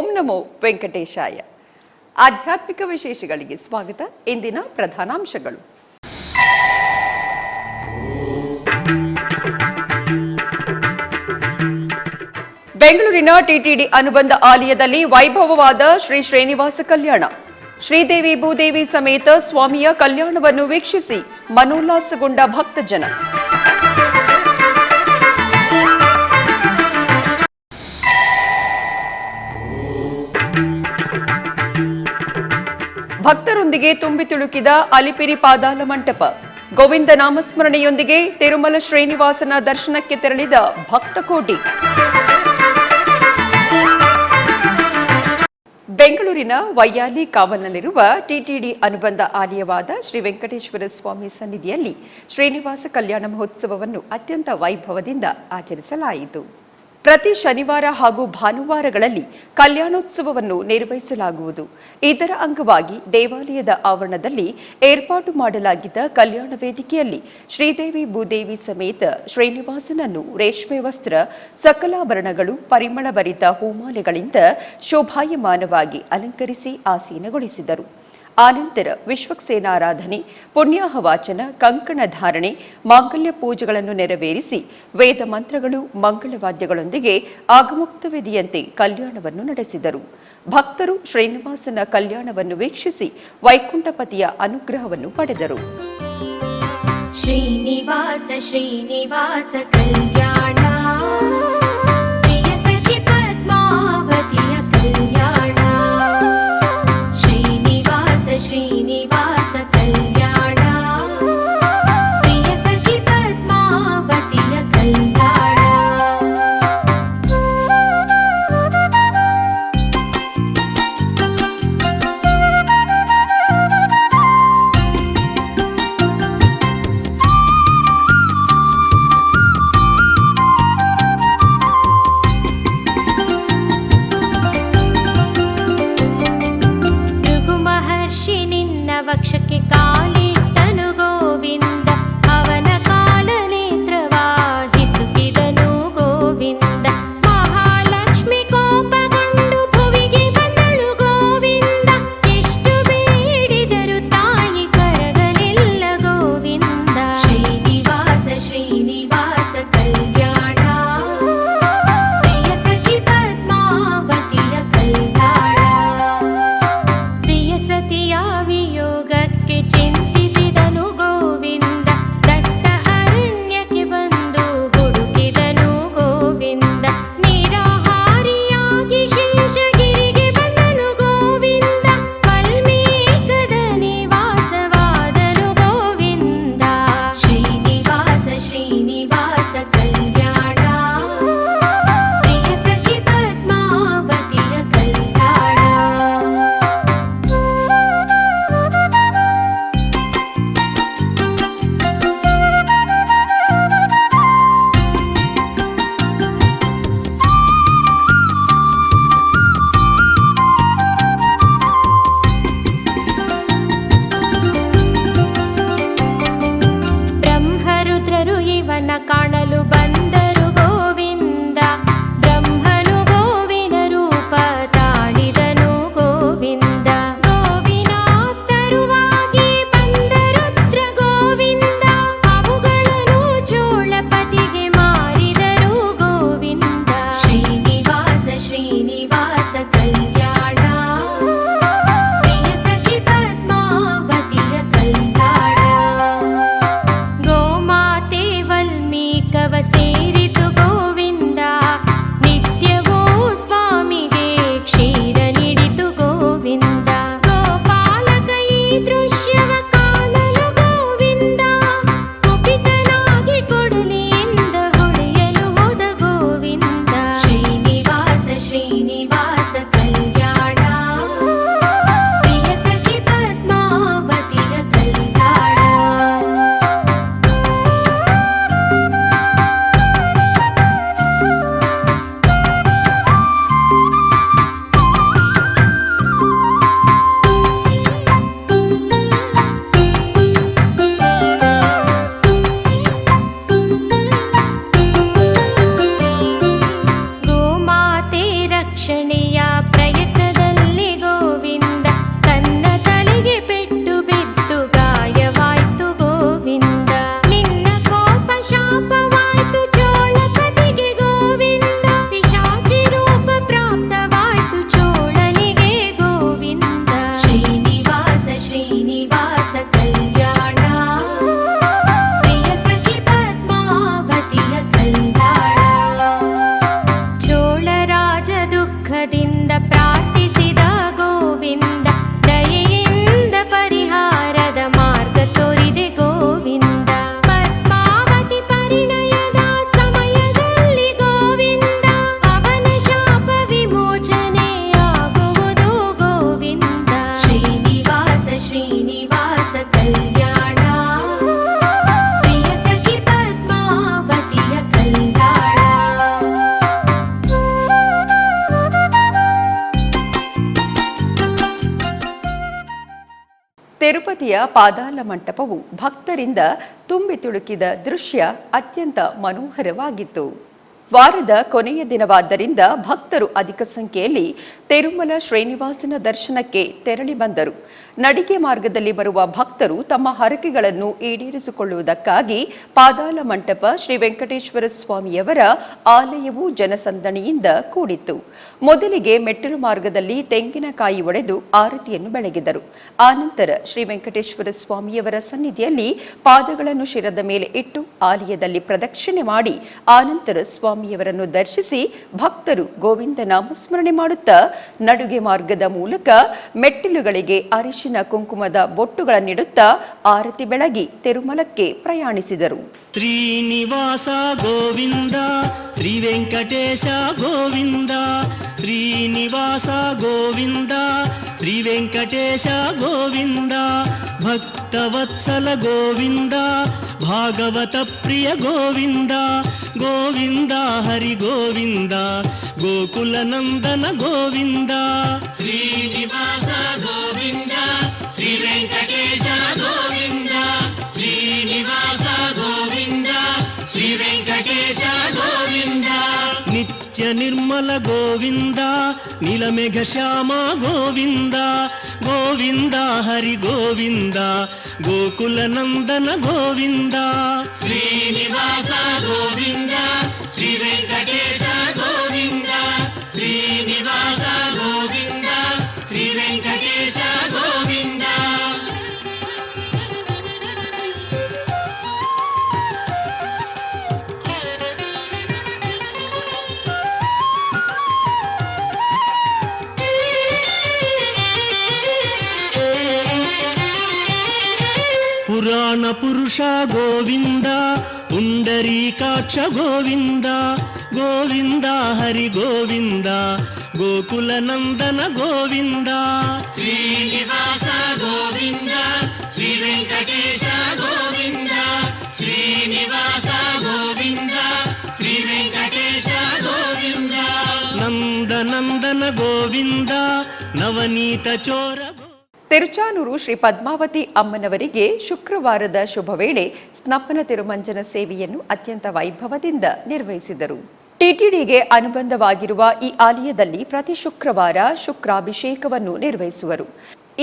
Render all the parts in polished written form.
ಓಂ ನಮೋ ವೆಂಕಟೇಶಾಯ. ಆಧ್ಯಾತ್ಮಿಕ ವಿಶೇಷಗಳಿಗೆ ಸ್ವಾಗತ. ಇಂದಿನ ಪ್ರಧಾನಾಂಶಗಳು. ಬೆಂಗಳೂರಿನ ಟಿಟಿಡಿ ಅನುಬಂಧ ಆಲಯದಲ್ಲಿ ವೈಭವವಾದ ಶ್ರೀ ಶ್ರೀನಿವಾಸ ಕಲ್ಯಾಣ. ಶ್ರೀದೇವಿ ಭೂದೇವಿ ಸಮೇತ ಸ್ವಾಮಿಯ ಕಲ್ಯಾಣವನ್ನು ವೀಕ್ಷಿಸಿ ಮನೋಲ್ಲಾಸಗೊಂಡ ಭಕ್ತಜನ. ಭಕ್ತರೊಂದಿಗೆ ತುಂಬಿ ತುಳುಕಿದ ಅಲಿಪಿರಿ ಪಾದಾಲ ಮಂಟಪ. ಗೋವಿಂದ ನಾಮಸ್ಮರಣೆಯೊಂದಿಗೆ ತಿರುಮಲ ಶ್ರೀನಿವಾಸನ ದರ್ಶನಕ್ಕೆ ತೆರಳಿದ ಭಕ್ತಕೋಟಿ. ಬೆಂಗಳೂರಿನ ವೈಯಾಲಿ ಕಾವಲ್ನಲ್ಲಿರುವ ಟಿಟಿಡಿ ಅನುಬಂಧ ಆಲಯವಾದ ಶ್ರೀ ವೆಂಕಟೇಶ್ವರ ಸ್ವಾಮಿ ಸನ್ನಿಧಿಯಲ್ಲಿ ಶ್ರೀನಿವಾಸ ಕಲ್ಯಾಣ ಮಹೋತ್ಸವವನ್ನು ಅತ್ಯಂತ ವೈಭವದಿಂದ ಆಚರಿಸಲಾಯಿತು. ಪ್ರತಿ ಶನಿವಾರ ಹಾಗೂ ಭಾನುವಾರಗಳಲ್ಲಿ ಕಲ್ಯಾಣೋತ್ಸವವನ್ನು ನಿರ್ವಹಿಸಲಾಗುವುದು. ಇದರ ಅಂಗವಾಗಿ ದೇವಾಲಯದ ಆವರಣದಲ್ಲಿ ಏರ್ಪಾಟು ಮಾಡಲಾಗಿದ್ದ ಕಲ್ಯಾಣ ವೇದಿಕೆಯಲ್ಲಿ ಶ್ರೀದೇವಿ ಭೂದೇವಿ ಸಮೇತ ಶ್ರೀನಿವಾಸನನ್ನು ರೇಷ್ಮೆ ವಸ್ತ್ರ, ಸಕಲಾಭರಣಗಳು, ಪರಿಮಳಭರಿತ ಹೂಮಾಲೆಗಳಿಂದ ಶೋಭಾಯಮಾನವಾಗಿ ಅಲಂಕರಿಸಿ ಆಸೀನಗೊಳಿಸಿದರು. ಆನಂತರ ವಿಶ್ವಕ್ಸೇನಾರಾಧನೆ, ಪುಣ್ಯಾಹ ವಾಚನ, ಕಂಕಣ ಧಾರಣೆ, ಮಾಂಗಲ್ಯ ಪೂಜೆಗಳನ್ನು ನೆರವೇರಿಸಿ ವೇದ ಮಂತ್ರಗಳು, ಮಂಗಳವಾದ್ಯಗಳೊಂದಿಗೆ ಆಗಮುಕ್ತ ವಿಧಿಯಂತೆ ಕಲ್ಯಾಣವನ್ನು ನಡೆಸಿದರು. ಭಕ್ತರು ಶ್ರೀನಿವಾಸನ ಕಲ್ಯಾಣವನ್ನು ವೀಕ್ಷಿಸಿ ವೈಕುಂಠಪತಿಯ ಅನುಗ್ರಹವನ್ನು ಪಡೆದರು. ಶ್ರೀನಿವಾಸ ಶ್ರೀನಿವಾಸ ಕಲ್ಯಾಣ, ಪ್ರಿಯ ಸಖಿ ಪದ್ಮಾವತಿಯ ಕಲ್ಯಾಣ. ಶ್ರೀನಿವಾಸ ಕಲ್ಯಾಣ, ಪ್ರಿಯ ಸಖಿ ಪದ್ಮಾವತಿಯ ಕಲ್ಯಾಣ. ಪ್ರಾರ್ಥಿಸಿದ ಗೋವಿಂದ ದಯೆಯಿಂದ ಪರಿಹಾರದ ಮಾರ್ಗ ತೋರಿದೆ ಗೋವಿಂದ ಪದ್ಮಾವತಿ ಪರಿಣಯದ ಸಮಯದಲ್ಲಿ ಗೋವಿಂದ ಅವನ ಶಾಪ ವಿಮೋಚನೆಯಾಗುವುದು ಗೋವಿಂದ ಶ್ರೀನಿವಾಸ ಶ್ರೀನಿವಾಸ ಕಲ್ಯಾಣ ಪ್ರಿಯ ಸಖಿ ಪದ್ಮಾವತಿಯ ಕಲ್ಯಾಣ. ತಿರುಪತಿಯ ಪಾದಾಲ ಮಂಟಪವು ಭಕ್ತರಿಂದ ತುಂಬಿ ತುಳುಕಿದ ದೃಶ್ಯ ಅತ್ಯಂತ ಮನೋಹರವಾಗಿತ್ತು. ವಾರದ ಕೊನೆಯ ದಿನವಾದ್ದರಿಂದ ಭಕ್ತರು ಅಧಿಕ ಸಂಖ್ಯೆಯಲ್ಲಿ ತಿರುಮಲ ಶ್ರೀನಿವಾಸನ ದರ್ಶನಕ್ಕೆ ತೆರಳಿ ಬಂದರು. ನಡಿಗೆ ಮಾರ್ಗದಲ್ಲಿ ಬರುವ ಭಕ್ತರು ತಮ್ಮ ಹರಕೆಗಳನ್ನು ಈಡೇರಿಸಿಕೊಳ್ಳುವುದಕ್ಕಾಗಿ ಪಾದಾಲ ಮಂಟಪ ಶ್ರೀ ವೆಂಕಟೇಶ್ವರ ಸ್ವಾಮಿಯವರ ಆಲಯವು ಜನಸಂದಣಿಯಿಂದ ಕೂಡಿತ್ತು. ಮೊದಲಿಗೆ ಮೆಟ್ಟಿಲು ಮಾರ್ಗದಲ್ಲಿ ತೆಂಗಿನಕಾಯಿ ಒಡೆದು ಆರತಿಯನ್ನು ಬೆಳಗಿದರು. ಆನಂತರ ಶ್ರೀ ವೆಂಕಟೇಶ್ವರ ಸ್ವಾಮಿಯವರ ಸನ್ನಿಧಿಯಲ್ಲಿ ಪಾದಗಳನ್ನು ಶಿರದ ಮೇಲೆ ಇಟ್ಟು ಆಲಯದಲ್ಲಿ ಪ್ರದಕ್ಷಿಣೆ ಮಾಡಿ ಆನಂತರ ಸ್ವಾಮಿಯವರನ್ನು ದರ್ಶಿಸಿ ಭಕ್ತರು ಗೋವಿಂದ ನಾಮಸ್ಮರಣೆ ಮಾಡುತ್ತಾ ನಡುಗೆ ಮಾರ್ಗದ ಮೂಲಕ ಮೆಟ್ಟಿಲುಗಳಿಗೆ ಅರಿಶಿನ ಕುಂಕುಮದ ಬೊಟ್ಟುಗಳನ್ನಿಡುತ್ತಾ ಆರತಿ ಬೆಳಗಿ ತಿರುಮಲಕ್ಕೆ ಪ್ರಯಾಣಿಸಿದರು. ಶ್ರೀನಿವಾಸ ಗೋವಿಂದ ಶ್ರೀ ವೆಂಕಟೇಶ ಗೋವಿಂದ ಶ್ರೀನಿವಾಸ ಗೋವಿಂದ ಶ್ರೀ ವೆಂಕಟೇಶ ಗೋವಿಂದ ಭಕ್ತವತ್ಸಲ ಗೋವಿಂದ ಭಾಗವತ ಪ್ರಿಯ ಗೋವಿಂದ ಗೋವಿಂದ ಹರಿ ಗೋವಿಂದ ಗೋಕುಲ ನಂದನ ಗೋವಿಂದ ಶ್ರೀನಿವಾಸ ಗೋವಿಂದ ಶ್ರೀ ವೆಂಕಟೇಶ ಗೋವಿಂದ ಶ್ರೀನಿವಾಸ ಗೋವಿಂದ ಶ್ರೀ ವೆಂಕಟೇಶ ಗೋವಿಂದ ನಿತ್ಯ ನಿರ್ಮಲ ಗೋವಿಂದ ನೀಲಮೇಘ ಶ್ಯಾಮ ಗೋವಿಂದ ಗೋವಿಂದ ಹರಿ ಗೋವಿಂದ ಗೋಕುಲ ನಂದನ ಗೋವಿಂದ ಶ್ರೀನಿವಾಸ ಗೋವಿಂದ ಶ್ರೀ ವೆಂಕಟೇಶ ಗೋವಿಂದ ಶ್ರೀನಿವಾಸ ಗೋವಿಂದ ಶ್ರೀ ವೆಂಕಟೇಶ ಗೋವಿಂದ. ಪುರಾಣ ಪುರುಷ ಗೋವಿಂದ ಪುಂಡರೀಕಾಕ್ಷ ಗೋವಿಂದ ಗೋವಿಂದ ಹರಿ ಗೋವಿಂದ ಗೋಕುಲ ನಂದನ ಗೋವಿಂದ ಶ್ರೀನಿವಾಸ ಗೋವಿಂದ ಶ್ರೀ ವೆಂಕಟೇಶ ಗೋವಿಂದ ಶ್ರೀನಿವಾಸ ಗೋವಿಂದ ಶ್ರೀ ವೆಂಕಟೇಶ ಗೋವಿಂದ ನಂದನಂದನ ಗೋವಿಂದ ನವನೀತ ಚೋರ. ತಿರುಚಾನೂರು ಶ್ರೀ ಪದ್ಮಾವತಿ ಅಮ್ಮನವರಿಗೆ ಶುಕ್ರವಾರದ ಶುಭ ವೇಳೆ ಸ್ನಪನ ತಿರುಮಂಜನ ಸೇವೆಯನ್ನು ಅತ್ಯಂತ ವೈಭವದಿಂದ ನಿರ್ವಹಿಸಿದರು. ಟಿಟಿಡಿಗೆ ಅನುಬಂಧವಾಗಿರುವ ಈ ಆಲಯದಲ್ಲಿ ಪ್ರತಿ ಶುಕ್ರವಾರ ಶುಕ್ರಾಭಿಷೇಕವನ್ನು ನಿರ್ವಹಿಸುವರು.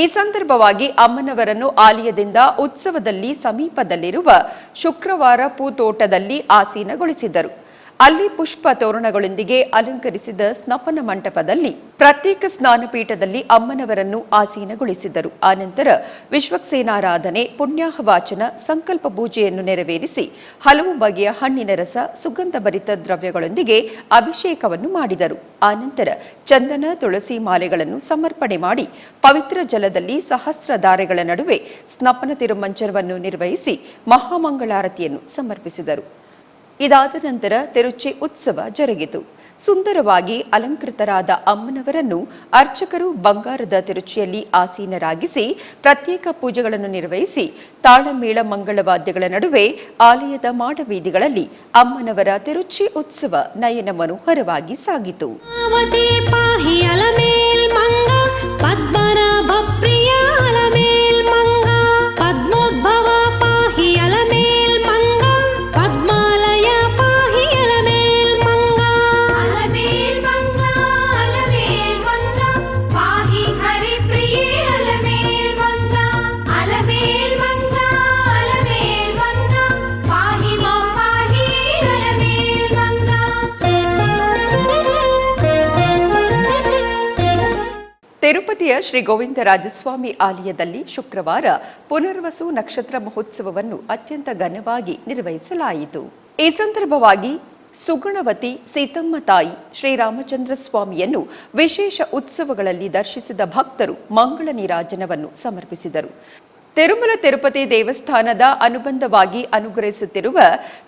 ಈ ಸಂದರ್ಭವಾಗಿ ಅಮ್ಮನವರನ್ನು ಆಲಯದಿಂದ ಉತ್ಸವದಲ್ಲಿ ಸಮೀಪದಲ್ಲಿರುವ ಶುಕ್ರವಾರ ಪೂತೋಟದಲ್ಲಿ ಆಸೀನಗೊಳಿಸಿದರು. ಅಲ್ಲಿ ಪುಷ್ಪ ತೋರಣಗಳೊಂದಿಗೆ ಅಲಂಕರಿಸಿದ ಸ್ನಪನ ಮಂಟಪದಲ್ಲಿ ಪ್ರತ್ಯೇಕ ಸ್ನಾನಪೀಠದಲ್ಲಿ ಅಮ್ಮನವರನ್ನು ಆಸೀನಗೊಳಿಸಿದರು. ಆನಂತರ ವಿಶ್ವಕ್ಸೇನಾರಾಧನೆ, ಪುಣ್ಯಾಹವಾಚನ, ಸಂಕಲ್ಪ ಪೂಜೆಯನ್ನು ನೆರವೇರಿಸಿ ಹಲವು ಬಗೆಯ ಹಣ್ಣಿನ ರಸ, ಸುಗಂಧಭರಿತ ದ್ರವ್ಯಗಳೊಂದಿಗೆ ಅಭಿಷೇಕವನ್ನು ಮಾಡಿದರು. ಆನಂತರ ಚಂದನ, ತುಳಸಿ ಮಾಲೆಗಳನ್ನು ಸಮರ್ಪಣೆ ಮಾಡಿ ಪವಿತ್ರ ಜಲದಲ್ಲಿ ಸಹಸ್ರಧಾರೆಗಳ ನಡುವೆ ಸ್ನಪನ ತಿರುಮಂಚನವನ್ನು ನಿರ್ವಹಿಸಿ ಮಹಾಮಂಗಳಾರತಿಯನ್ನು ಸಮರ್ಪಿಸಿದರು. ಇದಾದ ನಂತರ ತಿರುಚಿ ಉತ್ಸವ ಜರುಗಿತು. ಸುಂದರವಾಗಿ ಅಲಂಕೃತರಾದ ಅಮ್ಮನವರನ್ನು ಅರ್ಚಕರು ಬಂಗಾರದ ತಿರುಚಿಯಲ್ಲಿ ಆಸೀನರಾಗಿಸಿ ಪ್ರತ್ಯೇಕ ಪೂಜೆಗಳನ್ನು ನಿರ್ವಹಿಸಿ ತಾಳಮೇಳ ಮಂಗಳವಾದ್ಯಗಳ ನಡುವೆ ಆಲಯದ ಮಾಡಬೀದಿಗಳಲ್ಲಿ ಅಮ್ಮನವರ ತಿರುಚಿ ಉತ್ಸವ ನಯನ ಮನೋಹರವಾಗಿ ಸಾಗಿತು. ತಿರುಪತಿಯ ಶ್ರೀ ಗೋವಿಂದರಾಜಸ್ವಾಮಿ ಆಲಯದಲ್ಲಿ ಶುಕ್ರವಾರ ಪುನರ್ವಸು ನಕ್ಷತ್ರ ಮಹೋತ್ಸವವನ್ನು ಅತ್ಯಂತ ಘನವಾಗಿ ನಿರ್ವಹಿಸಲಾಯಿತು. ಈ ಸಂದರ್ಭವಾಗಿ ಸುಗುಣವತಿ ಸೀತಮ್ಮ ತಾಯಿ ಶ್ರೀರಾಮಚಂದ್ರ ಸ್ವಾಮಿಯನ್ನು ವಿಶೇಷ ಉತ್ಸವಗಳಲ್ಲಿ ದರ್ಶಿಸಿದ ಭಕ್ತರು ಮಂಗಳ ನೀರಾಜನವನ್ನು ಸಮರ್ಪಿಸಿದರು. ತಿರುಮಲ ತಿರುಪತಿ ದೇವಸ್ಥಾನದ ಅನುಬಂಧವಾಗಿ ಅನುಗ್ರಹಿಸುತ್ತಿರುವ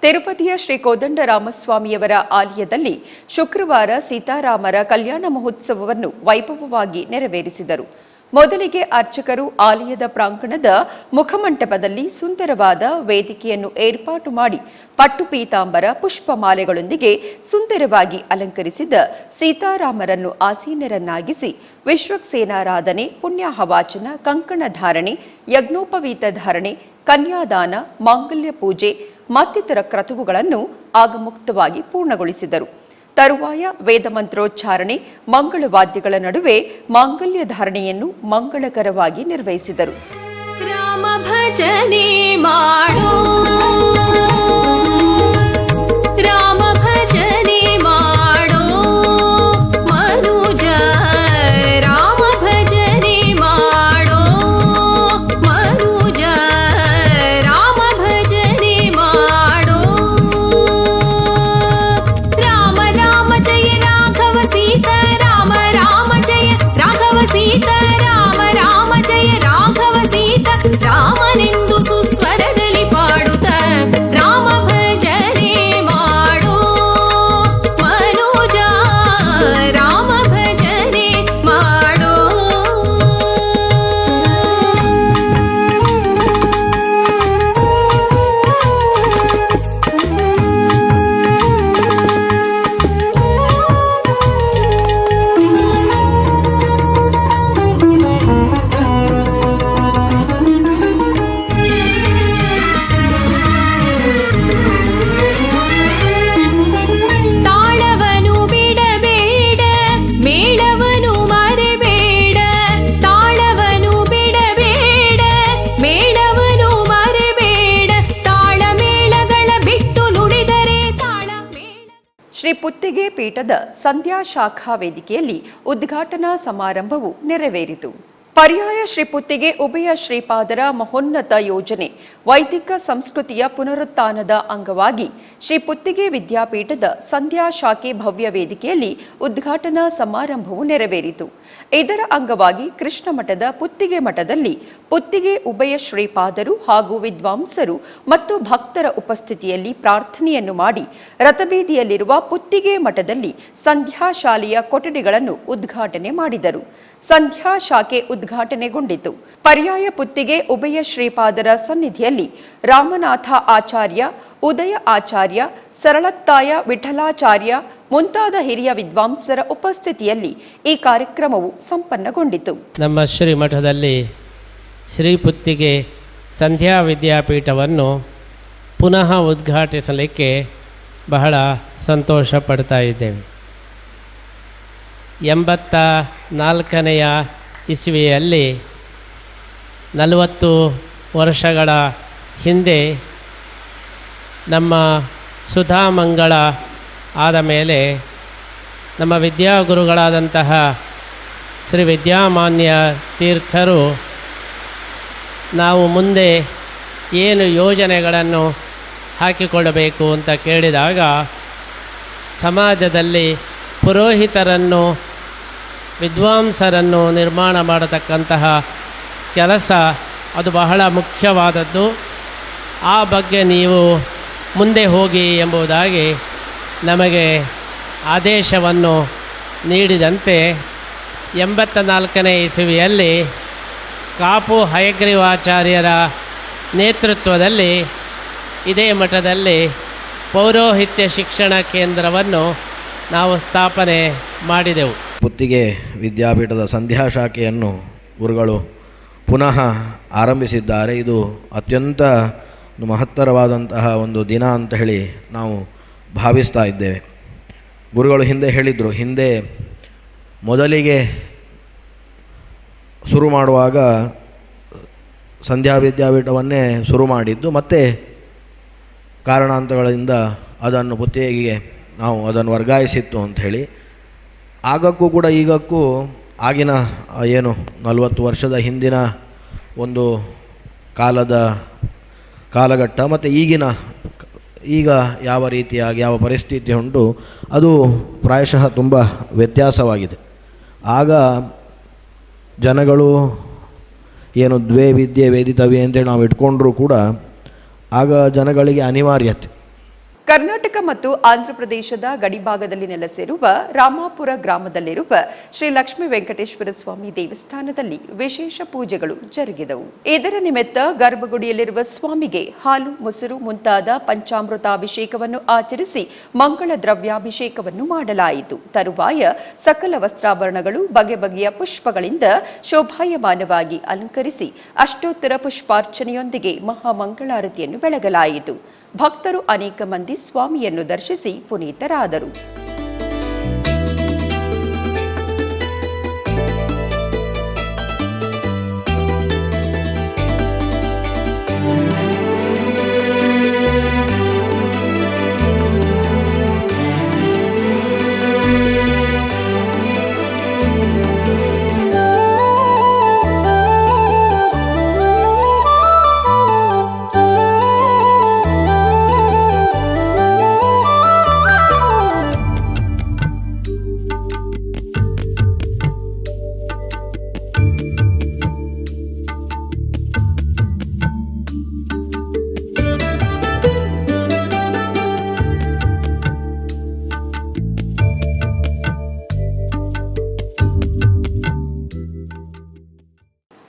ತಿರುಪತಿಯ ಶ್ರೀ ಕೋದಂಡರಾಮಸ್ವಾಮಿಯವರ ಆಲಯದಲ್ಲಿ ಶುಕ್ರವಾರ ಸೀತಾರಾಮರ ಕಲ್ಯಾಣ ಮಹೋತ್ಸವವನ್ನು ವೈಭವವಾಗಿ ನೆರವೇರಿಸಿದರು. ಮೊದಲಿಗೆ ಅರ್ಚಕರು ಆಲಯದ ಪ್ರಾಂಗಣದ ಮುಖಮಂಟಪದಲ್ಲಿ ಸುಂದರವಾದ ವೇದಿಕೆಯನ್ನು ಏರ್ಪಾಟು ಮಾಡಿ ಪಟ್ಟು ಪೀತಾಂಬರ ಪುಷ್ಪಮಾಲೆಗಳೊಂದಿಗೆ ಸುಂದರವಾಗಿ ಅಲಂಕರಿಸಿದ ಸೀತಾರಾಮರನ್ನು ಆಸೀನರನ್ನಾಗಿಸಿ ವಿಶ್ವಕ್ಸೇನಾರಾಧನೆ, ಪುಣ್ಯಾಹವಾಚನ, ಕಂಕಣ ಧಾರಣೆ, ಯಜ್ಞೋಪವೀತ ಧಾರಣೆ, ಕನ್ಯಾದಾನ, ಮಾಂಗಲ್ಯ ಪೂಜೆ ಮತ್ತಿತರ ಕ್ರತುವುಗಳನ್ನು ಆಗಮುಕ್ತವಾಗಿ ಪೂರ್ಣಗೊಳಿಸಿದರು. ತರುವಾಯ ವೇದ ಮಂತ್ರೋಚ್ಚಾರಣೆ, ಮಂಗಳವಾದ್ಯಗಳ ನಡುವೆ ಮಾಂಗಲ್ಯ ಧಾರಣೆಯನ್ನು ಮಂಗಳಕರವಾಗಿ ನಿರ್ವಹಿಸಿದರು. ರಾಮ ಭಜನೆ ಮಾಡೋ, ರಾಮ ಭಜನೆ ಮಾಡೋ ಮನುಜ, ರಾಮ ಭಜನೆ ಮಾಡೋ ಮನುಜ, ರಾಮ ಭಜನೆ ಮಾಡೋ. ರಾಮ ರಾಮ ಜಯ ರಾಘವ ಸೀತಾ, ರಾಮ ರಾಮ ಜಯ ರಾಘವ ಸೀತಾ, ರಾಮ ರಾಮ ಜಯ ರಾಘವ ಸೀತಾ, ರಾಮನೆಂದು ಸುಸ್ವರದಲ್ಲಿ ಪಾಡುತ್ತ ರಾಮ ಭಜನೆ ಮಾಡೋ ಮನುಜ, ರಾಮ ಭಜನೆ ಮಾಡೋ. ತಾಳವನು ಬಿಡಬೇಡ, ಮೇಳವನು ಮರೆಬೇಡ, ತಾಳವನು ಬಿಡಬೇಡ, ಮೇಳವನು ಮರೆಬೇಡ, ತಾಳ ಮೇಳಗಳ ಬಿಟ್ಟು ನುಡಿದರೆ ತಾಳ ಮೇಳ. ಶ್ರೀ ಪುತ್ತಿಗೆ ಪೀಠದ ಸಂಧ್ಯಾ ಶಾಖಾ ವೇದಿಕೆಯಲ್ಲಿ ಉದ್ಘಾಟನಾ ಸಮಾರಂಭವು ನೆರವೇರಿತು. ಪರ್ಯಾಯ ಶ್ರೀ ಪುತ್ತಿಗೆ ಉಭಯ ಶ್ರೀಪಾದರ ಮಹೋನ್ನತ ಯೋಜನೆ ವೈದಿಕ ಸಂಸ್ಕೃತಿಯ ಪುನರುತ್ಥಾನದ ಅಂಗವಾಗಿ ಶ್ರೀ ಪುತ್ತಿಗೆ ವಿದ್ಯಾಪೀಠದ ಸಂಧ್ಯಾ ಶಾಖೆ ಭವ್ಯ ವೇದಿಕೆಯಲ್ಲಿ ಉದ್ಘಾಟನಾ ಸಮಾರಂಭವು ನೆರವೇರಿತು. ಇದರ ಅಂಗವಾಗಿ ಕೃಷ್ಣ ಮಠದ ಪುತ್ತಿಗೆ ಮಠದಲ್ಲಿ ಪುತ್ತಿಗೆ ಉಭಯ ಶ್ರೀಪಾದರು ಹಾಗೂ ವಿದ್ವಾಂಸರು ಮತ್ತು ಭಕ್ತರ ಉಪಸ್ಥಿತಿಯಲ್ಲಿ ಪ್ರಾರ್ಥನೆಯನ್ನು ಮಾಡಿ ರಥಬೀದಿಯಲ್ಲಿರುವ ಪುತ್ತಿಗೆ ಮಠದಲ್ಲಿ ಸಂಧ್ಯಾ ಶಾಲೆಯ ಕೊಠಡಿಗಳನ್ನು ಉದ್ಘಾಟನೆ ಮಾಡಿದರು. ಸಂಧ್ಯಾ ಶಾಖೆ ಉದ್ಘಾಟನೆಗೊಂಡಿತು. ಪರ್ಯಾಯ ಪುತ್ತಿಗೆ ಉಭಯ ಶ್ರೀಪಾದರ ಸನ್ನಿಧಿಯಲ್ಲಿ ರಾಮನಾಥ ಆಚಾರ್ಯ, ಉದಯ ಆಚಾರ್ಯ, ಸರಳತ್ತಾಯ ವಿಠಲಾಚಾರ್ಯ ಮುಂತಾದ ಹಿರಿಯ ವಿದ್ವಾಂಸರ ಉಪಸ್ಥಿತಿಯಲ್ಲಿ ಈ ಕಾರ್ಯಕ್ರಮವು ಸಂಪನ್ನಗೊಂಡಿತು. ನಮ್ಮ ಶ್ರೀಮಠದಲ್ಲಿ ಶ್ರೀ ಪುತ್ತಿಗೆ ಸಂಧ್ಯಾ ವಿದ್ಯಾಪೀಠವನ್ನು ಪುನಃ ಉದ್ಘಾಟಿಸಲಿಕ್ಕೆ ಬಹಳ ಸಂತೋಷ ಪಡ್ತಾ ಇದ್ದೇವೆ. 84ನೆಯ ಇಸ್ವಿಯಲ್ಲಿ 40 ವರ್ಷಗಳ ಹಿಂದೆ ನಮ್ಮ ಸುಧಾಮಂಗಳ ಆದ ಮೇಲೆ ನಮ್ಮ ವಿದ್ಯಾಗುರುಗಳಾದಂತಹ ಶ್ರೀ ವಿದ್ಯಾಮಾನ್ಯ ತೀರ್ಥರು ನಾವು ಮುಂದೆ ಏನು ಯೋಜನೆಗಳನ್ನು ಹಾಕಿಕೊಳ್ಳಬೇಕು ಅಂತ ಕೇಳಿದಾಗ ಸಮಾಜದಲ್ಲಿ ಪುರೋಹಿತರನ್ನು, ವಿದ್ವಾಂಸರನ್ನು ನಿರ್ಮಾಣ ಮಾಡತಕ್ಕಂತಹ ಕೆಲಸ ಅದು ಬಹಳ ಮುಖ್ಯವಾದದ್ದು. ಆ ಬಗ್ಗೆ ನೀವು ಮುಂದೆ ಹೋಗಿ ಎಂಬುದಾಗಿ ನಮಗೆ ಆದೇಶವನ್ನು ನೀಡಿದಂತೆ 84ನೇ ಇಸವಿಯಲ್ಲಿ ಕಾಪು ಹಯಗ್ರೀವಾಚಾರ್ಯರ ನೇತೃತ್ವದಲ್ಲಿ ಇದೇ ಮಠದಲ್ಲಿ ಪೌರೋಹಿತ್ಯ ಶಿಕ್ಷಣ ಕೇಂದ್ರವನ್ನು ನಾವು ಸ್ಥಾಪನೆ ಮಾಡಿದೆವು. ಪುತ್ತಿಗೆ ವಿದ್ಯಾಪೀಠದ ಸಂಧ್ಯಾ ಶಾಖೆಯನ್ನು ಗುರುಗಳು ಪುನಃ ಆರಂಭಿಸಿದ್ದಾರೆ. ಇದು ಅತ್ಯಂತ ಮಹತ್ತರವಾದಂತಹ ಒಂದು ದಿನ ಅಂತ ಹೇಳಿ ನಾವು ಭಾವಿಸ್ತಾ ಇದ್ದೇವೆ. ಗುರುಗಳು ಹಿಂದೆ ಹೇಳಿದರು, ಹಿಂದೆ ಮೊದಲಿಗೆ ಶುರು ಮಾಡುವಾಗ ಸಂಧ್ಯಾ ವಿದ್ಯಾಪೀಠವನ್ನೇ ಶುರು ಮಾಡಿದ್ದು, ಮತ್ತು ಕಾರಣಾಂತರಗಳಿಂದ ಅದನ್ನು ಪುತ್ತಿಗೆಗೆ ನಾವು ಅದನ್ನು ವರ್ಗಾಯಿಸಿತ್ತು ಅಂಥೇಳಿ. ಆಗಕ್ಕೂ ಕೂಡ ಈಗಕ್ಕೂ ಆಗಿನ ಏನು 40 ವರ್ಷದ ಹಿಂದಿನ ಒಂದು ಕಾಲಘಟ್ಟ ಮತ್ತು ಈಗಿನ ಈಗ ಯಾವ ರೀತಿಯಾಗಿ ಯಾವ ಪರಿಸ್ಥಿತಿ ಉಂಟು ಅದು ಪ್ರಾಯಶಃ ತುಂಬ ವ್ಯತ್ಯಾಸವಾಗಿದೆ. ಆಗ ಜನಗಳು ಏನು ದ್ವೇ ವಿದ್ಯೆ ವೇದಿತವ್ಯ ಅಂತೇಳಿ ನಾವು ಇಟ್ಕೊಂಡ್ರೂ ಕೂಡ ಆಗ ಜನಗಳಿಗೆ ಅನಿವಾರ್ಯತೆ. ಕರ್ನಾಟಕ ಮತ್ತು ಆಂಧ್ರಪ್ರದೇಶದ ಗಡಿಭಾಗದಲ್ಲಿ ನೆಲೆಸಿರುವ ರಾಮಾಪುರ ಗ್ರಾಮದಲ್ಲಿರುವ ಶ್ರೀ ಲಕ್ಷ್ಮೀ ವೆಂಕಟೇಶ್ವರ ಸ್ವಾಮಿ ದೇವಸ್ಥಾನದಲ್ಲಿ ವಿಶೇಷ ಪೂಜೆಗಳು ಜರುಗಿದವು. ಇದರ ನಿಮಿತ್ತ ಗರ್ಭಗುಡಿಯಲ್ಲಿರುವ ಸ್ವಾಮಿಗೆ ಹಾಲು, ಮೊಸರು ಮುಂತಾದ ಪಂಚಾಮೃತಾಭಿಷೇಕವನ್ನು ಆಚರಿಸಿ ಮಂಗಳ ದ್ರವ್ಯಾಭಿಷೇಕವನ್ನು ಮಾಡಲಾಯಿತು. ತರುವಾಯ ಸಕಲ ವಸ್ತ್ರಾಭರಣಗಳು ಬಗೆ ಬಗೆಯ ಪುಷ್ಪಗಳಿಂದ ಶೋಭಾಯಮಾನವಾಗಿ ಅಲಂಕರಿಸಿ ಅಷ್ಟೋತ್ತರ ಪುಷ್ಪಾರ್ಚನೆಯೊಂದಿಗೆ ಮಹಾಮಂಗಳಾರತಿಯನ್ನು ಬೆಳಗಲಾಯಿತು. ಭಕ್ತರು ಅನೇಕ ಮಂದಿ ಸ್ವಾಮಿಯನ್ನು ದರ್ಶಿಸಿ ಪುನೀತರಾದರು.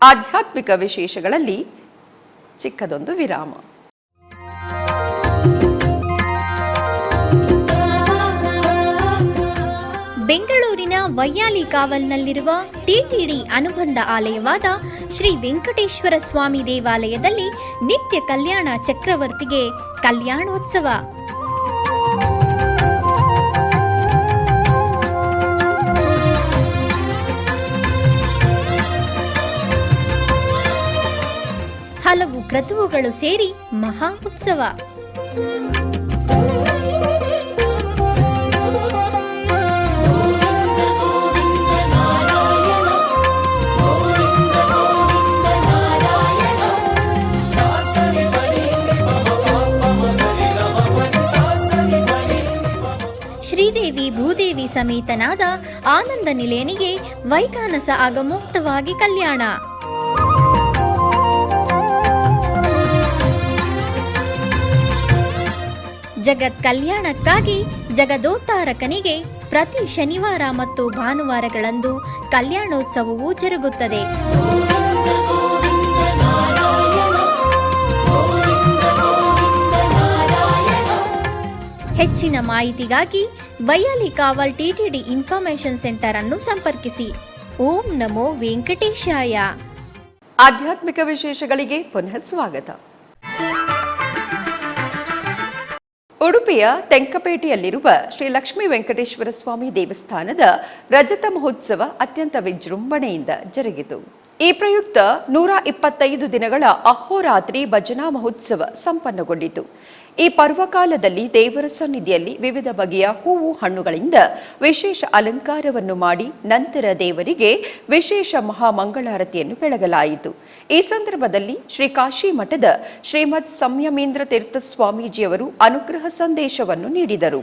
ಆಧ್ಯಾತ್ಮಿಕ ವಿಶೇಷಗಳಲ್ಲಿ ಚಿಕ್ಕದೊಂದು ವಿರಾಮ. ಬೆಂಗಳೂರಿನ ವೈಯಾಲಿ ಕಾವಲ್ನಲ್ಲಿರುವ ಟಿಟಿಡಿ ಅನುಬಂಧ ಆಲಯವಾದ ಶ್ರೀ ವೆಂಕಟೇಶ್ವರ ಸ್ವಾಮಿ ದೇವಾಲಯದಲ್ಲಿ ನಿತ್ಯ ಕಲ್ಯಾಣ ಚಕ್ರವರ್ತಿಗೆ ಕಲ್ಯಾಣೋತ್ಸವ. ಹಲವು ಕ್ರತುವುಗಳು ಸೇರಿ ಮಹಾ ಉತ್ಸವ. ಶ್ರೀದೇವಿ ಭೂದೇವಿ ಸಮೇತನಾದ ಆನಂದ ನಿಲಯನಿಗೆ ವೈಖಾನಸ ಆಗಮೋಕ್ತವಾಗಿ ಕಲ್ಯಾಣ. ಜಗತ್ ಕಲ್ಯಾಣಕ್ಕಾಗಿ ಜಗದೋತ್ತಾರಕನಿಗೆ ಪ್ರತಿ ಶನಿವಾರ ಮತ್ತು ಭಾನುವಾರಗಳಂದು ಕಲ್ಯಾಣೋತ್ಸವವು ಜರುಗುತ್ತದೆ. ಹೆಚ್ಚಿನ ಮಾಹಿತಿಗಾಗಿ ವೈಯಾಲಿ ಕಾವಲ್ ಟಿಟಿಡಿ ಇನ್ಫಾರ್ಮೇಶನ್ ಸೆಂಟರ್ ಅನ್ನು ಸಂಪರ್ಕಿಸಿ. ಓಂ ನಮೋ ವೆಂಕಟೇಶಾಯ. ಆಧ್ಯಾತ್ಮಿಕ ವಿಶೇಷಗಳಿಗೆ ಪುನಃ ಸ್ವಾಗತ. ಉಡುಪಿಯ ತೆಂಕಪೇಟೆಯಲ್ಲಿರುವ ಶ್ರೀ ಲಕ್ಷ್ಮೀ ವೆಂಕಟೇಶ್ವರ ಸ್ವಾಮಿ ದೇವಸ್ಥಾನದ ರಜತ ಮಹೋತ್ಸವ ಅತ್ಯಂತ ವಿಜೃಂಭಣೆಯಿಂದ ಜರುಗಿತು. ಈ ಪ್ರಯುಕ್ತ 125 ದಿನಗಳ ಅಹೋರಾತ್ರಿ ಭಜನಾ ಮಹೋತ್ಸವ ಸಂಪನ್ನಗೊಂಡಿತು. ಈ ಪರ್ವಕಾಲದಲ್ಲಿ ದೇವರ ಸನ್ನಿಧಿಯಲ್ಲಿ ವಿವಿಧ ಬಗೆಯ ಹೂವು ಹಣ್ಣುಗಳಿಂದ ವಿಶೇಷ ಅಲಂಕಾರವನ್ನು ಮಾಡಿ ನಂತರ ದೇವರಿಗೆ ವಿಶೇಷ ಮಹಾಮಂಗಳಾರತಿಯನ್ನು ಬೆಳಗಲಾಯಿತು. ಈ ಸಂದರ್ಭದಲ್ಲಿ ಶ್ರೀ ಕಾಶಿ ಮಠದ ಶ್ರೀಮದ್ ಸಂಯಮೇಂದ್ರ ತೀರ್ಥ ಸ್ವಾಮೀಜಿಯವರು ಅನುಗ್ರಹ ಸಂದೇಶವನ್ನು ನೀಡಿದರು.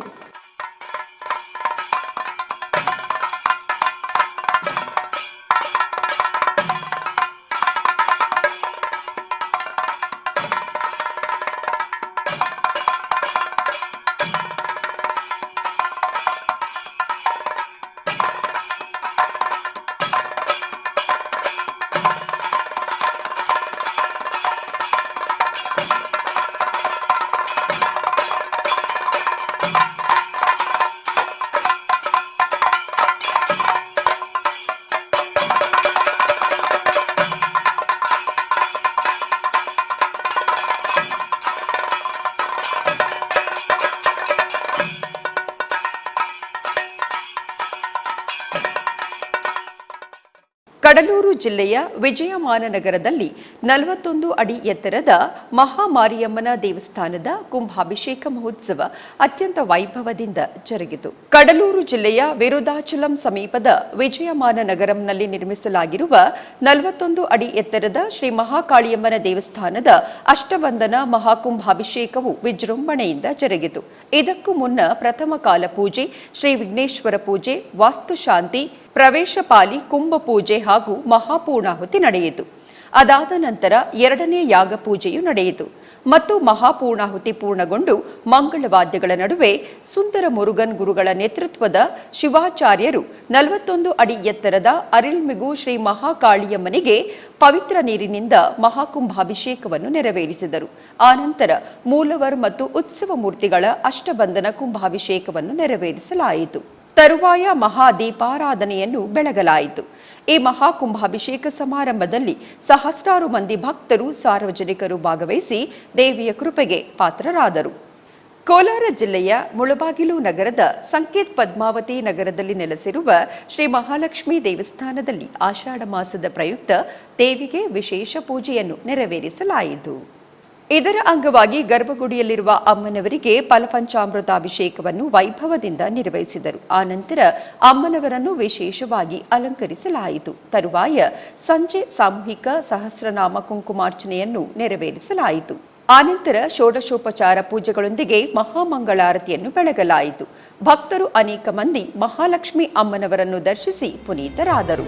ಕಡಲೂರು ಜಿಲ್ಲೆಯ ವಿಜಯಮಾನ ನಗರದಲ್ಲಿ 41 ಅಡಿ ಎತ್ತರದ ಮಹಾಮಾರಿಯಮ್ಮನ ದೇವಸ್ಥಾನದ ಕುಂಭಾಭಿಷೇಕ ಮಹೋತ್ಸವ ಅತ್ಯಂತ ವೈಭವದಿಂದ ಜರುಗಿತು. ಕಡಲೂರು ಜಿಲ್ಲೆಯ ವಿರುದಾಚಲಂ ಸಮೀಪದ ವಿಜಯಮಾನ ನಗರಂನಲ್ಲಿ ನಿರ್ಮಿಸಲಾಗಿರುವ 41 ಅಡಿ ಎತ್ತರದ ಶ್ರೀ ಮಹಾಕಾಳಿಯಮ್ಮನ ದೇವಸ್ಥಾನದ ಅಷ್ಟಬಂಧನ ಮಹಾಕುಂಭಾಭಿಷೇಕವು ವಿಜೃಂಭಣೆಯಿಂದ ಜರುಗಿತು. ಇದಕ್ಕೂ ಮುನ್ನ ಪ್ರಥಮ ಕಾಲ ಪೂಜೆ, ಶ್ರೀ ವಿಘ್ನೇಶ್ವರ ಪೂಜೆ, ವಾಸ್ತುಶಾಂತಿ, ಪ್ರವೇಶ ಪಾಲಿ, ಕುಂಭ ಪೂಜೆ ಹಾಗೂ ಮಹಾಪೂರ್ಣಾಹುತಿ ನಡೆಯಿತು. ಅದಾದ ನಂತರ ಎರಡನೇ ಯಾಗ ಪೂಜೆಯು ನಡೆಯಿತು ಮತ್ತು ಮಹಾಪೂರ್ಣಾಹುತಿ ಪೂರ್ಣಗೊಂಡು ಮಂಗಳವಾದ್ಯಗಳ ನಡುವೆ ಸುಂದರ ಮುರುಗನ್ ಗುರುಗಳ ನೇತೃತ್ವದ ಶಿವಾಚಾರ್ಯರು 41 ಅಡಿ ಎತ್ತರದ ಅರಿಳ್ಮಿಗು ಶ್ರೀ ಮಹಾಕಾಳಿಯಮ್ಮನಿಗೆ ಪವಿತ್ರ ನೀರಿನಿಂದ ಮಹಾಕುಂಭಾಭಿಷೇಕವನ್ನು ನೆರವೇರಿಸಿದರು. ಆನಂತರ ಮೂಲವರ್ ಮತ್ತು ಉತ್ಸವ ಮೂರ್ತಿಗಳ ಅಷ್ಟಬಂಧನ ಕುಂಭಾಭಿಷೇಕವನ್ನು ನೆರವೇರಿಸಲಾಯಿತು. ತರುವಾಯ ಮಹಾದೀಪಾರಾಧನೆಯನ್ನು ಬೆಳಗಲಾಯಿತು. ಈ ಮಹಾಕುಂಭಾಭಿಷೇಕ ಸಮಾರಂಭದಲ್ಲಿ ಸಹಸ್ರಾರು ಮಂದಿ ಭಕ್ತರು, ಸಾರ್ವಜನಿಕರು ಭಾಗವಹಿಸಿ ದೇವಿಯ ಕೃಪೆಗೆ ಪಾತ್ರರಾದರು. ಕೋಲಾರ ಜಿಲ್ಲೆಯ ಮುಳಬಾಗಿಲು ನಗರದ ಸಂಕೇತ್ ಪದ್ಮಾವತಿ ನಗರದಲ್ಲಿ ನೆಲೆಸಿರುವ ಶ್ರೀ ಮಹಾಲಕ್ಷ್ಮಿ ದೇವಸ್ಥಾನದಲ್ಲಿ ಆಷಾಢ ಮಾಸದ ಪ್ರಯುಕ್ತ ದೇವಿಗೆ ವಿಶೇಷ ಪೂಜೆಯನ್ನು ನೆರವೇರಿಸಲಾಯಿತು. ಇದರ ಅಂಗವಾಗಿ ಗರ್ಭಗುಡಿಯಲ್ಲಿರುವ ಅಮ್ಮನವರಿಗೆ ಫಲಪಂಚಾಮೃತಾಭಿಷೇಕವನ್ನು ವೈಭವದಿಂದ ನಿರ್ವಹಿಸಿದರು. ಆನಂತರ ಅಮ್ಮನವರನ್ನು ವಿಶೇಷವಾಗಿ ಅಲಂಕರಿಸಲಾಯಿತು. ತರುವಾಯ ಸಂಜೆ ಸಾಮೂಹಿಕ ಸಹಸ್ರನಾಮ ಕುಂಕುಮಾರ್ಚನೆಯನ್ನು ನೆರವೇರಿಸಲಾಯಿತು. ಆನಂತರ ಷೋಡಶೋಪಚಾರ ಪೂಜೆಗಳೊಂದಿಗೆ ಮಹಾಮಂಗಳಾರತಿಯನ್ನು ಬೆಳಗಲಾಯಿತು. ಭಕ್ತರು ಅನೇಕ ಮಂದಿ ಮಹಾಲಕ್ಷ್ಮಿ ಅಮ್ಮನವರನ್ನು ದರ್ಶಿಸಿ ಪುನೀತರಾದರು.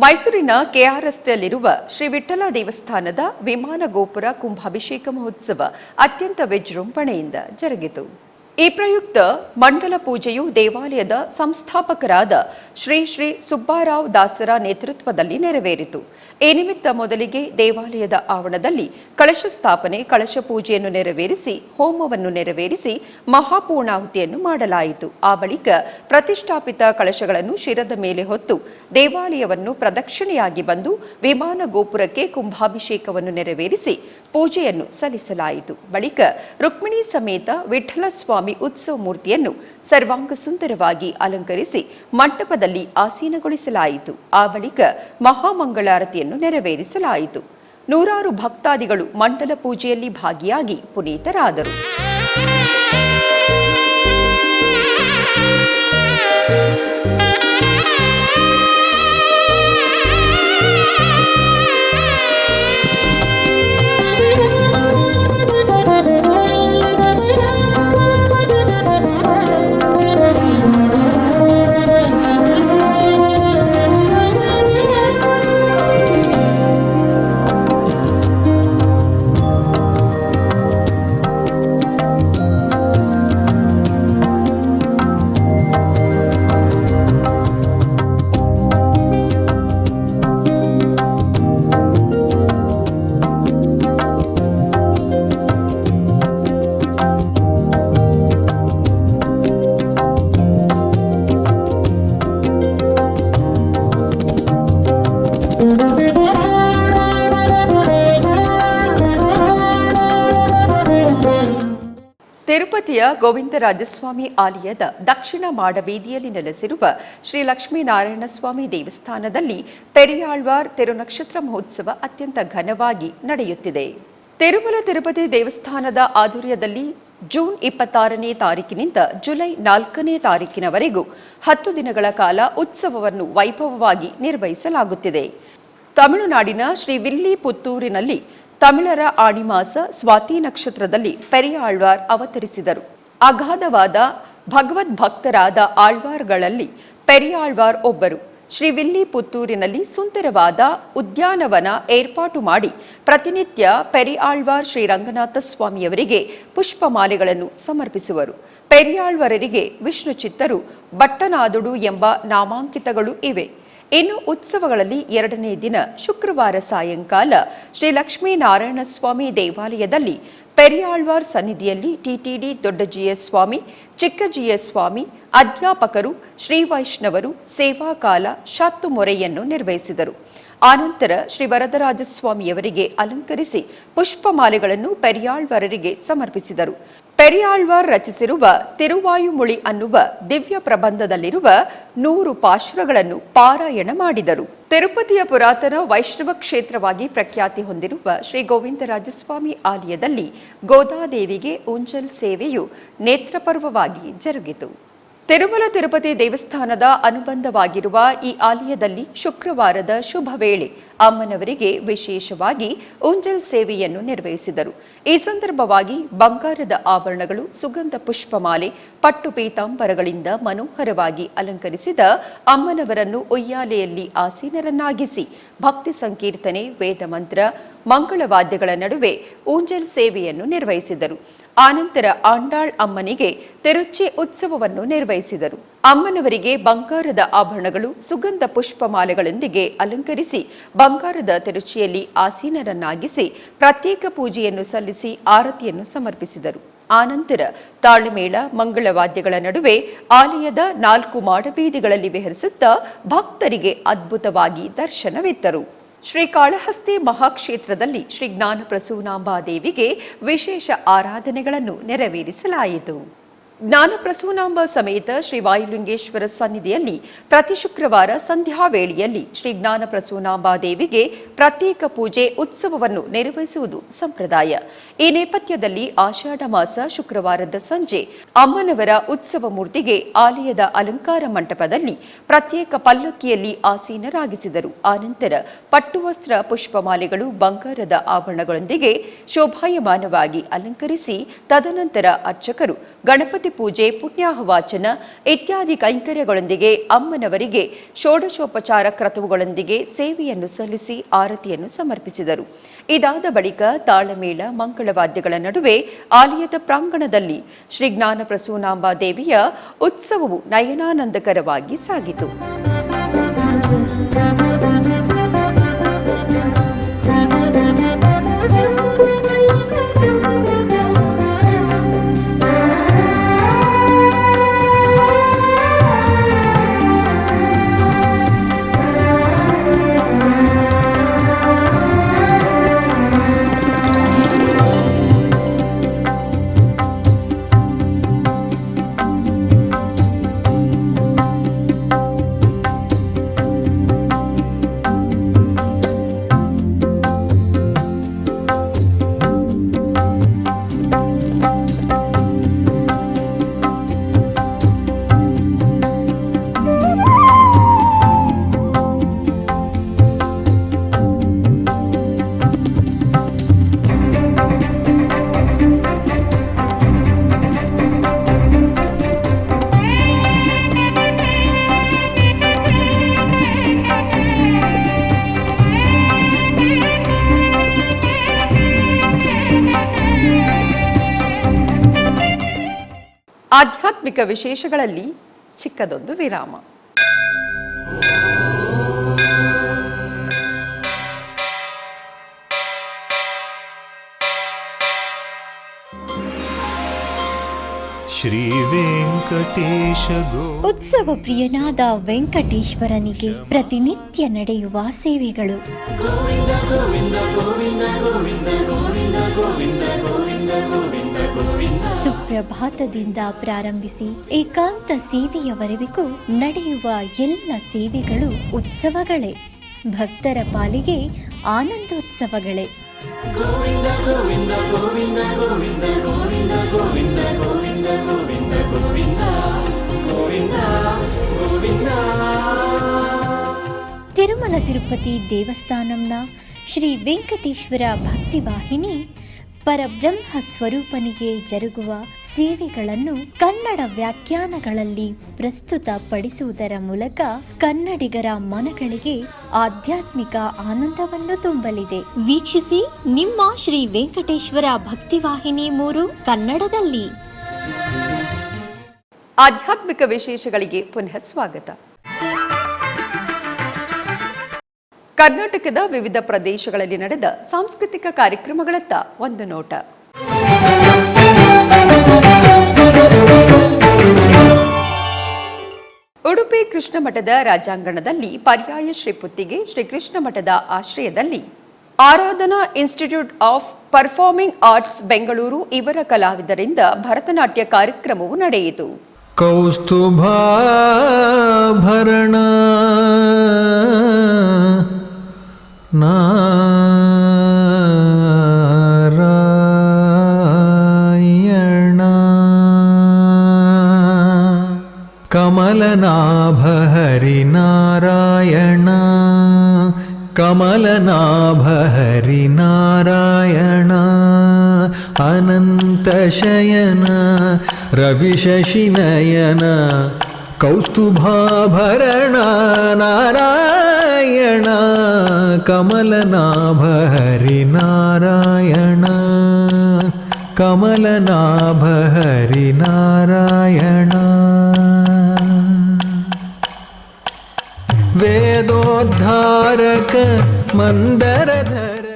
ಮೈಸೂರಿನ ಕೆಆರ್ ರಸ್ತೆಯಲ್ಲಿರುವ ಶ್ರೀ ವಿಠ್ಠಲ ದೇವಸ್ಥಾನದ ವಿಮಾನ ಗೋಪುರ ಕುಂಭಾಭಿಷೇಕ ಮಹೋತ್ಸವ ಅತ್ಯಂತ ವಿಜೃಂಭಣೆಯಿಂದ ಜರುಗಿತು. ಈ ಪ್ರಯುಕ್ತ ಮಂಡಲ ಪೂಜೆಯು ದೇವಾಲಯದ ಸಂಸ್ಥಾಪಕರಾದ ಶ್ರೀ ಶ್ರೀ ಸುಬ್ಬಾರಾವ್ ದಾಸರ ನೇತೃತ್ವದಲ್ಲಿ ನೆರವೇರಿತು. ಈ ನಿಮಿತ್ತ ಮೊದಲಿಗೆ ದೇವಾಲಯದ ಆವರಣದಲ್ಲಿ ಕಳಶ ಸ್ಥಾಪನೆ, ಕಳಶ ಪೂಜೆಯನ್ನು ನೆರವೇರಿಸಿ ಹೋಮವನ್ನು ನೆರವೇರಿಸಿ ಮಹಾಪೂರ್ಣಾಹುತಿಯನ್ನು ಮಾಡಲಾಯಿತು. ಆ ಬಳಿಕ ಪ್ರತಿಷ್ಠಾಪಿತ ಕಳಶಗಳನ್ನು ಶಿರದ ಮೇಲೆ ಹೊತ್ತು ದೇವಾಲಯವನ್ನು ಪ್ರದಕ್ಷಿಣೆಯಾಗಿ ಬಂದು ವಿಮಾನ ಗೋಪುರಕ್ಕೆ ಕುಂಭಾಭಿಷೇಕವನ್ನು ನೆರವೇರಿಸಿ ಪೂಜೆಯನ್ನು ಸಲ್ಲಿಸಲಾಯಿತು. ಬಳಿಕ ರುಕ್ಮಿಣಿ ಸಮೇತ ವಿಠ್ಠಲ ಸ್ವಾಮಿ ಉತ್ಸವ ಮೂರ್ತಿಯನ್ನು ಸರ್ವಾಂಗ ಸುಂದರವಾಗಿ ಅಲಂಕರಿಸಿ ಮಂಟಪದಲ್ಲಿ ಆಸೀನಗೊಳಿಸಲಾಯಿತು. ಆ ಬಳಿಕ ಮಹಾಮಂಗಳಾರತಿಯನ್ನು ನೆರವೇರಿಸಲಾಯಿತು. ನೂರಾರು ಭಕ್ತಾದಿಗಳು ಮಂಡಲ ಪೂಜೆಯಲ್ಲಿ ಭಾಗಿಯಾಗಿ ಪುನೀತರಾದರು. ತಿರುಪತಿಯ ಗೋವಿಂದರಾಜಸ್ವಾಮಿ ಆಲಯದ ದಕ್ಷಿಣ ಮಾಡಬೀದಿಯಲ್ಲಿ ನೆಲೆಸಿರುವ ಶ್ರೀ ಲಕ್ಷ್ಮೀನಾರಾಯಣಸ್ವಾಮಿ ದೇವಸ್ಥಾನದಲ್ಲಿ ಪೆರಿಯಾಳ್ವಾರ್ ತಿರುನಕ್ಷತ್ರ ಮಹೋತ್ಸವ ಅತ್ಯಂತ ಘನವಾಗಿ ನಡೆಯುತ್ತಿದೆ. ತಿರುಮಲ ತಿರುಪತಿ ದೇವಸ್ಥಾನದ ಆಧ್ವರ್ಯದಲ್ಲಿ ಜೂನ್ 26ನೇ ತಾರೀಕಿನಿಂದ ಜುಲೈ 4ನೇ ತಾರೀಕಿನವರೆಗೂ 10 ದಿನಗಳ ಕಾಲ ಉತ್ಸವವನ್ನು ವೈಭವವಾಗಿ ನಿರ್ವಹಿಸಲಾಗುತ್ತಿದೆ. ತಮಿಳುನಾಡಿನ ಶ್ರೀ ವಿಲ್ಲಿಪುತ್ತೂರಿನಲ್ಲಿ ತಮಿಳರ ಆಣಿಮಾಸ ಸ್ವಾತಿ ನಕ್ಷತ್ರದಲ್ಲಿ ಪೆರಿಯಾಳ್ವಾರ್ ಅವತರಿಸಿದರು. ಅಗಾಧವಾದ ಭಗವದ್ಭಕ್ತರಾದ ಆಳ್ವಾರ್ಗಳಲ್ಲಿ ಪೆರಿಯಾಳ್ವಾರ್ ಒಬ್ಬರು. ಶ್ರೀ ವಿಲ್ಲಿಪುತ್ತೂರಿನಲ್ಲಿ ಸುಂದರವಾದ ಉದ್ಯಾನವನ ಏರ್ಪಾಟು ಮಾಡಿ ಪ್ರತಿನಿತ್ಯ ಪೆರಿಯಾಳ್ವಾರ್ ಶ್ರೀರಂಗನಾಥ ಸ್ವಾಮಿಯವರಿಗೆ ಪುಷ್ಪಮಾಲೆಗಳನ್ನು ಸಮರ್ಪಿಸುವರು. ಪೆರಿಯಾಳ್ವಾರರಿಗೆ ವಿಷ್ಣು ಚಿತ್ತರು, ಬಟ್ಟನಾದುಡು ಎಂಬ ನಾಮಾಂಕಿತಗಳು ಇವೆ. ಇನ್ನು ಉತ್ಸವಗಳಲ್ಲಿ 2ನೇ ದಿನ ಶುಕ್ರವಾರ ಸಾಯಂಕಾಲ ಶ್ರೀ ಲಕ್ಷ್ಮೀನಾರಾಯಣಸ್ವಾಮಿ ದೇವಾಲಯದಲ್ಲಿ ಪೆರಿಯಾಳ್ವಾರ್ ಸನ್ನಿಧಿಯಲ್ಲಿ ಟಿಟಿಡಿ ದೊಡ್ಡ ಜಿಎಸ್ ಸ್ವಾಮಿ, ಚಿಕ್ಕ ಜಿಎಸ್ ಸ್ವಾಮಿ, ಅಧ್ಯಾಪಕರು, ಶ್ರೀ ವೈಷ್ಣವರು ಸೇವಾಕಾಲ ಶಾತ್ತುಮೊರೆಯನ್ನು ನಿರ್ವಹಿಸಿದರು. ಆನಂತರ ಶ್ರೀ ವರದರಾಜಸ್ವಾಮಿಯವರಿಗೆ ಅಲಂಕರಿಸಿ ಪುಷ್ಪಮಾಲೆಗಳನ್ನು ಪೆರಿಯಾಳ್ವಾರರಿಗೆ ಸಮರ್ಪಿಸಿದರು. ಪೆರಿಯಾಳ್ವಾರ್ ರಚಿಸಿರುವ ತಿರುವಾಯುಮೊಳಿ ಅನ್ನುವ ದಿವ್ಯ ಪ್ರಬಂಧದಲ್ಲಿರುವ 100 ಪಾಶುರಗಳನ್ನು ಪಾರಾಯಣ ಮಾಡಿದರು. ತಿರುಪತಿಯ ಪುರಾತನ ವೈಷ್ಣವ ಕ್ಷೇತ್ರವಾಗಿ ಪ್ರಖ್ಯಾತಿ ಹೊಂದಿರುವ ಶ್ರೀ ಗೋವಿಂದರಾಜಸ್ವಾಮಿ ಆಲಯದಲ್ಲಿ ಗೋದಾದೇವಿಗೆ ಊಂಜಲ್ ಸೇವೆಯು ನೇತ್ರಪರ್ವವಾಗಿ ಜರುಗಿತು. ತಿರುಮಲ ತಿರುಪತಿ ದೇವಸ್ಥಾನದ ಅನುಬಂಧವಾಗಿರುವ ಈ ಆಲಯದಲ್ಲಿ ಶುಕ್ರವಾರದ ಶುಭ ವೇಳೆ ಅಮ್ಮನವರಿಗೆ ವಿಶೇಷವಾಗಿ ಊಂಜಲ್ ಸೇವೆಯನ್ನು ನಿರ್ವಹಿಸಿದರು. ಈ ಸಂದರ್ಭವಾಗಿ ಬಂಗಾರದ ಆಭರಣಗಳು, ಸುಗಂಧ ಪುಷ್ಪಮಾಲೆ, ಪಟ್ಟು ಪೀತಾಂಬರಗಳಿಂದ ಮನೋಹರವಾಗಿ ಅಲಂಕರಿಸಿದ ಅಮ್ಮನವರನ್ನು ಉಯ್ಯಾಲೆಯಲ್ಲಿ ಆಸೀನರನ್ನಾಗಿಸಿ ಭಕ್ತಿ ಸಂಕೀರ್ತನೆ, ವೇದ ಮಂತ್ರ, ಮಂಗಳವಾದ್ಯಗಳ ನಡುವೆ ಊಂಜಲ್ ಸೇವೆಯನ್ನು ನಿರ್ವಹಿಸಿದರು. ಆನಂತರ ಆಂಡಾಳ್ ಅಮ್ಮನಿಗೆ ತಿರುಚಿ ಉತ್ಸವವನ್ನು ನಿರ್ವಹಿಸಿದರು. ಅಮ್ಮನವರಿಗೆ ಬಂಗಾರದ ಆಭರಣಗಳು, ಸುಗಂಧ ಪುಷ್ಪಮಾಲೆಗಳೊಂದಿಗೆ ಅಲಂಕರಿಸಿ ಬಂಗಾರದ ತಿರುಚಿಯಲ್ಲಿ ಆಸೀನರನ್ನಾಗಿಸಿ ಪ್ರತ್ಯೇಕ ಪೂಜೆಯನ್ನು ಸಲ್ಲಿಸಿ ಆರತಿಯನ್ನು ಸಮರ್ಪಿಸಿದರು. ಆನಂತರ ತಾಳಮೇಳ, ಮಂಗಳವಾದ್ಯಗಳ ನಡುವೆ ಆಲಯದ 4 ಮಾಡಬೀದಿಗಳಲ್ಲಿ ವಿಹರಿಸುತ್ತಾ ಭಕ್ತರಿಗೆ ಅದ್ಭುತವಾಗಿ ದರ್ಶನವಿತ್ತರು. ಶ್ರೀಕಾಳಹಸ್ತಿ ಮಹಾಕ್ಷೇತ್ರದಲ್ಲಿ ಶ್ರೀ ಜ್ಞಾನಪ್ರಸೂನಾಂಬಾದೇವಿಗೆ ವಿಶೇಷ ಆರಾಧನೆಗಳನ್ನು ನೆರವೇರಿಸಲಾಯಿತು. ಜ್ಞಾನಪ್ರಸೂನಾಂಬ ಸಮೇತ ಶ್ರೀ ವಾಯುಲಿಂಗೇಶ್ವರ ಸನ್ನಿಧಿಯಲ್ಲಿ ಪ್ರತಿ ಶುಕ್ರವಾರ ಸಂಧ್ಯಾ ವೇಳೆಯಲ್ಲಿ ಶ್ರೀ ಜ್ಞಾನಪ್ರಸೂನಾಂಬಾದೇವಿಗೆ ಪ್ರತ್ಯೇಕ ಪೂಜೆ ಉತ್ಸವವನ್ನು ನಿರ್ವಹಿಸುವುದು ಸಂಪ್ರದಾಯ. ಈ ನೇಪಥ್ಯದಲ್ಲಿ ಆಷಾಢ ಮಾಸ ಶುಕ್ರವಾರದ ಸಂಜೆ ಅಮ್ಮನವರ ಉತ್ಸವ ಮೂರ್ತಿಗೆ ಆಲಯದ ಅಲಂಕಾರ ಮಂಟಪದಲ್ಲಿ ಪ್ರತ್ಯೇಕ ಪಲ್ಲಕ್ಕಿಯಲ್ಲಿ ಆಸೀನರಾಗಿಸಿದರು. ಆನಂತರ ಪಟ್ಟುವಸ್ತ್ರ, ಪುಷ್ಪಮಾಲೆಗಳು, ಬಂಗಾರದ ಆಭರಣಗಳೊಂದಿಗೆ ಶೋಭಾಯಮಾನವಾಗಿ ಅಲಂಕರಿಸಿ ತದನಂತರ ಅರ್ಚಕರು ಗಣಪತಿ ಪೂಜೆ, ಪುಣ್ಯಾಹವಾಚನ ಇತ್ಯಾದಿ ಕೈಂಕರ್ಯಗಳೊಂದಿಗೆ ಅಮ್ಮನವರಿಗೆ ಷೋಡಶೋಪಚಾರ ಕ್ರತುವುಗಳೊಂದಿಗೆ ಸೇವೆಯನ್ನು ಸಲ್ಲಿಸಿ ಆರತಿಯನ್ನು ಸಮರ್ಪಿಸಿದರು. ಇದಾದ ಬಳಿಕ ತಾಳಮೇಳ, ಮಂಗಳವಾದ್ಯಗಳ ನಡುವೆ ಆಲಯದ ಪ್ರಾಂಗಣದಲ್ಲಿ ಶ್ರೀ ಜ್ಞಾನಪ್ರಸೂನಾಂಬಾ ದೇವಿಯ ಉತ್ಸವವು ನಯನಾನಂದಕರವಾಗಿ ಸಾಗಿತು. ಆಧ್ಯಾತ್ಮಿಕ ವಿಶೇಷಗಳಲ್ಲಿ ಚಿಕ್ಕದೊಂದು ವಿರಾಮ. ಶ್ರೀ ವೆಂಕಟೇಶ ಉತ್ಸವ ಪ್ರಿಯನಾದ ವೆಂಕಟೇಶ್ವರನಿಗೆ ಪ್ರತಿನಿತ್ಯ ನಡೆಯುವ ಸೇವೆಗಳು. ಗೋವಿಂದ ಗೋವಿಂದ ಗೋವಿಂದ ಗೋವಿಂದ ಗೋವಿಂದ ಗೋವಿಂದ ಗೋವಿಂದ ಸುಪ್ರಭಾತದಿಂದ ಪ್ರಾರಂಭಿಸಿ ಏಕಾಂತ ಸೇವೆಯವರೆಗೂ ನಡೆಯುವ ಎಲ್ಲ ಸೇವೆಗಳು ಉತ್ಸವಗಳೇ. ಭಕ್ತರ ಪಾಲಿಗೆ ಆನಂದೋತ್ಸವಗಳೇ. ತಿರುಮಲ ತಿರುಪತಿ ದೇವಸ್ಥಾನಂನ ಶ್ರೀ ವೆಂಕಟೇಶ್ವರ ಭಕ್ತಿವಾಹಿನಿ ಪರಬ್ರಹ್ಮ ಸ್ವರೂಪನಿಗೆ ಜರುಗುವ ಸೇವೆಗಳನ್ನು ಕನ್ನಡ ವ್ಯಾಖ್ಯಾನಗಳಲ್ಲಿ ಪ್ರಸ್ತುತಪಡಿಸುವುದರ ಮೂಲಕ ಕನ್ನಡಿಗರ ಮನಗಳಿಗೆ ಆಧ್ಯಾತ್ಮಿಕ ಆನಂದವನ್ನು ತುಂಬಲಿದೆ. ವೀಕ್ಷಿಸಿ ನಿಮ್ಮ ಶ್ರೀ ವೆಂಕಟೇಶ್ವರ ಭಕ್ತಿವಾಹಿನಿ 3 ಕನ್ನಡದಲ್ಲಿ. ಆಧ್ಯಾತ್ಮಿಕ ವಿಶೇಷಗಳಿಗೆ ಪುನಃ ಸ್ವಾಗತ. ಕರ್ನಾಟಕದ ವಿವಿಧ ಪ್ರದೇಶಗಳಲ್ಲಿ ನಡೆದ ಸಾಂಸ್ಕೃತಿಕ ಕಾರ್ಯಕ್ರಮಗಳತ್ತ ಒಂದು ನೋಟ. ಉಡುಪಿ ಕೃಷ್ಣ ಮಠದ ರಾಜಾಂಗಣದಲ್ಲಿ ಪರ್ಯಾಯ ಶ್ರೀ ಪುತ್ತಿಗೆ ಶ್ರೀ ಕೃಷ್ಣ ಮಠದ ಆಶ್ರಯದಲ್ಲಿ Aradhana institute of performing arts Bengaluru ಇವರ ಕಲಾವಿದರಿಂದ ಭರತನಾಟ್ಯ ಕಾರ್ಯಕ್ರಮವು ನಡೆಯಿತು. ಕೌಸ್ತುಭಾಭರಣ ನಾರಾಯಣ ಕಮಲನಾಭ ಹರಿನಾರಾಯಣ ಕಮಲನಾಭ ಹರಿನಾರಾಯಣ ಅನಂತಶಯನ ರವಿಶಶಿನಯನ ಕೌಸ್ತುಭಾಭರಣ ನಾರಾಯಣ ಕಮಲನಾಭ ಹರಿನಾರಾಯಣ ಕಮಲನಾಭ ಹರಿನಾರಾಯಣ ವೇದೋದ್ಧಾರಕ ಮಂದರಧರ.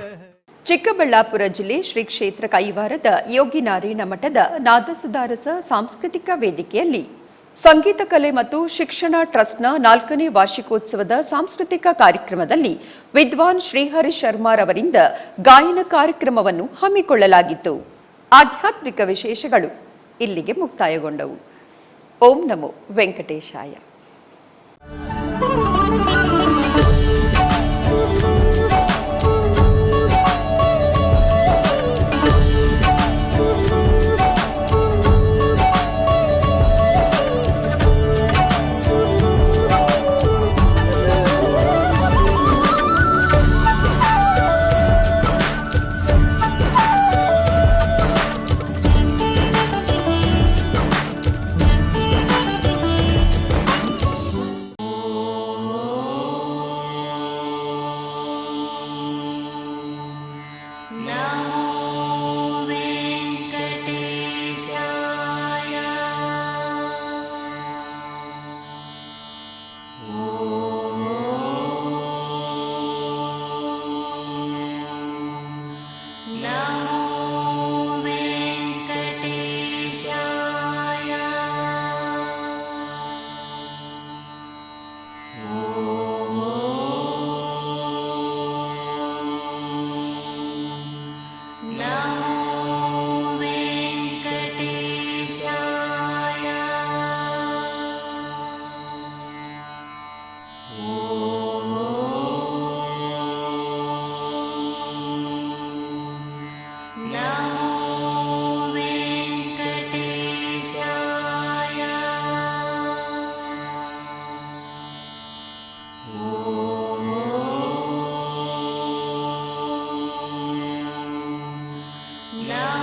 ಚಿಕ್ಕಬಳ್ಳಾಪುರ ಜಿಲ್ಲೆ ಶ್ರೀ ಕ್ಷೇತ್ರ ಕೈವಾರದ ಯೋಗಿ ನಾರಾಯಣ ಮಠದ ನಾದಸುಧಾರಸ ಸಾಂಸ್ಕೃತಿಕ ವೇದಿಕೆಯಲ್ಲಿ ಸಂಗೀತ ಕಲೆ ಮತ್ತು ಶಿಕ್ಷಣ ಟ್ರಸ್ಟ್ನ 4ನೇ ವಾರ್ಷಿಕೋತ್ಸವದ ಸಾಂಸ್ಕೃತಿಕ ಕಾರ್ಯಕ್ರಮದಲ್ಲಿ ವಿದ್ವಾನ್ ಶ್ರೀಹರಿ ಶರ್ಮಾರವರಿಂದ ಗಾಯನ ಕಾರ್ಯಕ್ರಮವನ್ನು ಹಮ್ಮಿಕೊಳ್ಳಲಾಗಿತ್ತು. ಆಧ್ಯಾತ್ಮಿಕ ವಿಶೇಷಗಳು ಇಲ್ಲಿಗೆ ಮುಕ್ತಾಯಗೊಂಡವು. ಓಂ ನಮೋ ವೆಂಕಟೇಶಾಯ. Now